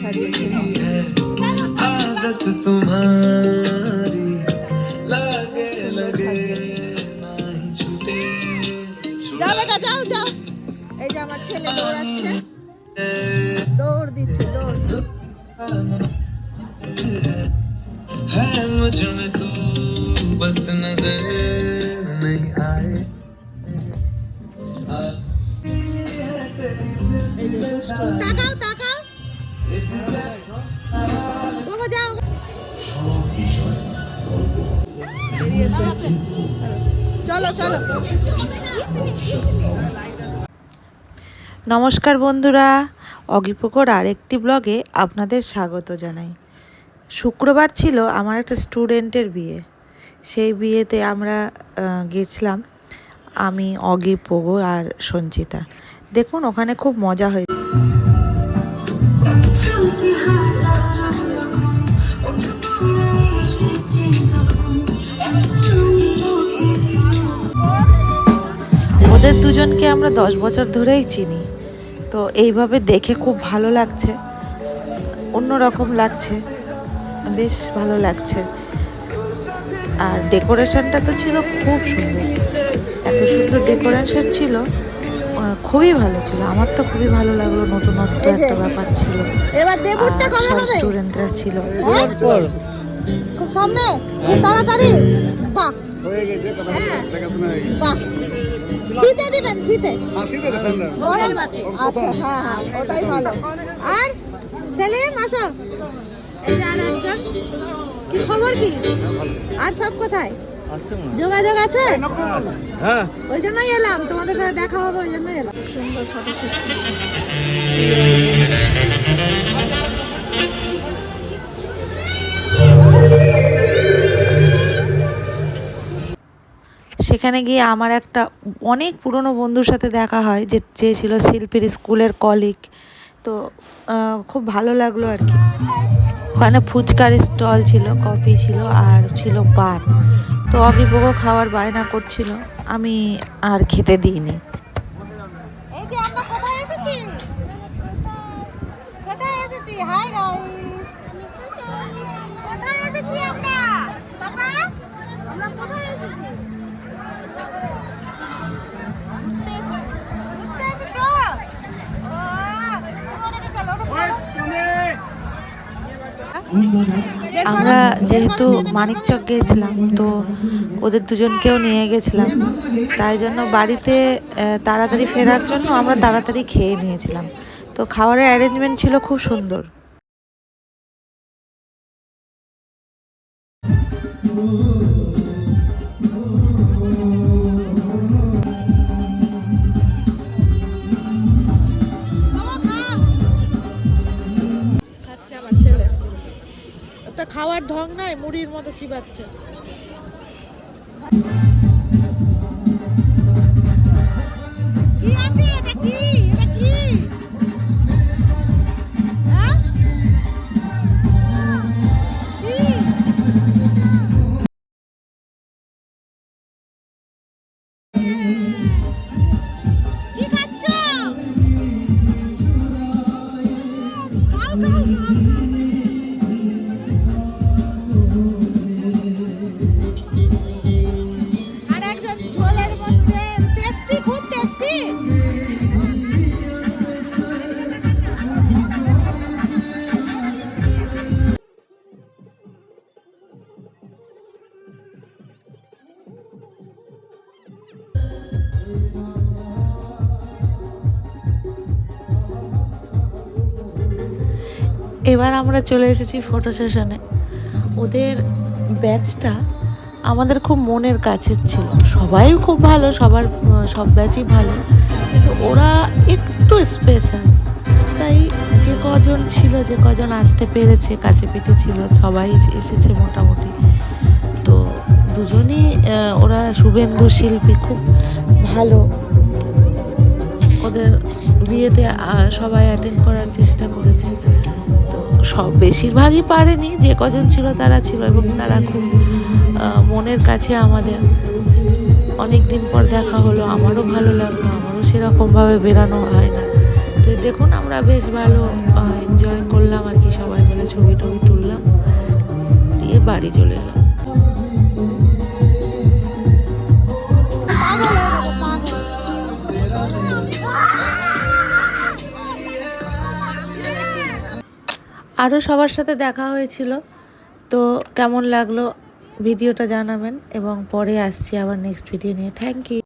সাজিয়েছে। आदत तुम्हारी लगे लगे नहीं छूटे। যাও বেটা যাও যাও। এই যে আমার ছেলে দৌড়াচ্ছে, দৌড় দিচ্ছে, দৌড়। है मुझ में तू बस नजर नहीं आए। এই যে দুষ্টু। তাকাও তাকাও, বাবা যাও। বেরিয়েছে। চলো চলো। নমস্কার বন্ধুরা, অগিপুকুর আরেকটি ব্লগে আপনাদের স্বাগত জানাই। শুক্রবার ছিল আমার একটা স্টুডেন্টের বিয়ে। সেই বিয়েতে আমরা গেছিলাম, আমি, অগি, পোগো আর সঞ্চিতা। দেখুন ওখানে খুব মজা হয়েছে। ওদের দুজনকে আমরা 10 বছর ধরেই চিনি, তো এইভাবে দেখে খুব ভালো লাগছে, অন্যরকম লাগছে, বেশ ভালো লাগছে। আর ডেকোরেশনটা তো ছিল খুব সুন্দর, এত সুন্দর ডেকোরেশন ছিল, খুবই ভালো ছিল। আমার তো খুবই ভালো লাগলো, নতুনত্ব একটা ব্যাপার ছিল। এবার দেবুরটা কবে সব হবে? স্টুডেন্টরা ছিল। খুব সামনে, খুব তাড়াতাড়ি। বাহ, হয়ে গেছে, কথা দেখাশোনা হয়ে গেছে। বাহ। শীতে দিবেন, শীতে। মাসিতে ডিফেন্ডার আচ্ছা, হ্যাঁ হ্যাঁ, ওটাই ভালো। আর সেলিম আসো। এই যে আর একজন। কি খবর কি? আর সব কোথায়? যোগাযোগ আছে? হ্যাঁ, ওই জন্যই এলাম, তোমাদের সাথে দেখা হবে, ওই জন্যই এলাম। সুন্দর ফটো শুট। সেখানে গিয়ে আমার একটা অনেক পুরনো বন্ধুর সাথে দেখা হয়, যে ছিল শিল্পীর স্কুলের কলিগ। তো খুব ভালো লাগলো আর কি। ওখানে ফুচকার স্টল ছিল, কফি ছিল, আর ছিল পান। তো অগিপোগো খাওয়ার বায়না করছিল, আমি আর খেতে দিইনি। এই যে আমরা কোথায় এসেছি? কোথায় এসেছি? Hi guys. কোথায় এসেছি আমরা? বাবা, আমরা কোথায় এসেছি? ঘুরতে এসেছো? ও, ওটাতে চলো, ওটাতে চলো। আমরা যেহেতু মানিকচক গিয়েছিলাম, তো ওদের দুজনকেও নিয়ে গেছিলাম, তাই জন্য বাড়িতে তাড়াতাড়ি ফেরার জন্য আমরা তাড়াতাড়ি খেয়ে নিয়েছিলাম। তো খাবারের অ্যারেঞ্জমেন্ট ছিল খুব সুন্দর। খাচ্ছে আমার ছেলে। ওটা খাওয়ার ঢং নাই, মুড়ির মতো চিবাচ্ছে। কি আছে এটা? কি এটা? কি হ্যাঁ? কি কি খাচ্ছো? খাও খাও খাও। আর একজন ঝোলের মধ্যে টেস্টি, খুব টেস্টি। এবার আমরা চলে এসেছি ফটো সেশনে। ওদের ব্যাচটা আমাদের খুব মনের কাছের ছিল, সবাই খুব ভালো, সব ব্যাচই ভালো, কিন্তু ওরা একটু স্পেশাল। তাই যে কজন ছিল, যে কজন আসতে পেরেছে, কাছে পিঠে ছিল, সবাই এসেছে মোটামুটি। তো দুজনই ওরা শুভেন্দু শিল্পী, খুব ভালো। ওদের বিয়েতে সবাই অ্যাটেন্ড করার চেষ্টা করেছে, তো সব বেশিরভাগই পারেনি, যে কজন ছিল তারা ছিল, এবং তারা খুব মনের কাছে আমাদের। অনেক দিন পর দেখা হলো, আমারও ভালো লাগলো, আমারও সেরকমভাবে বেরানো হয় না। তো দেখুন আমরা বেশ ভালো এনজয় করলাম আর কি, সবাই মিলে ছবি টবি তুললাম, দিয়ে বাড়ি চলে এলাম। আরও সবার সাথে দেখা হয়েছিল, তো কেমন লাগলো ভিডিওটা জানাবেন, এবং পরে আসছি আবার নেক্সট ভিডিও নিয়ে। Thank you.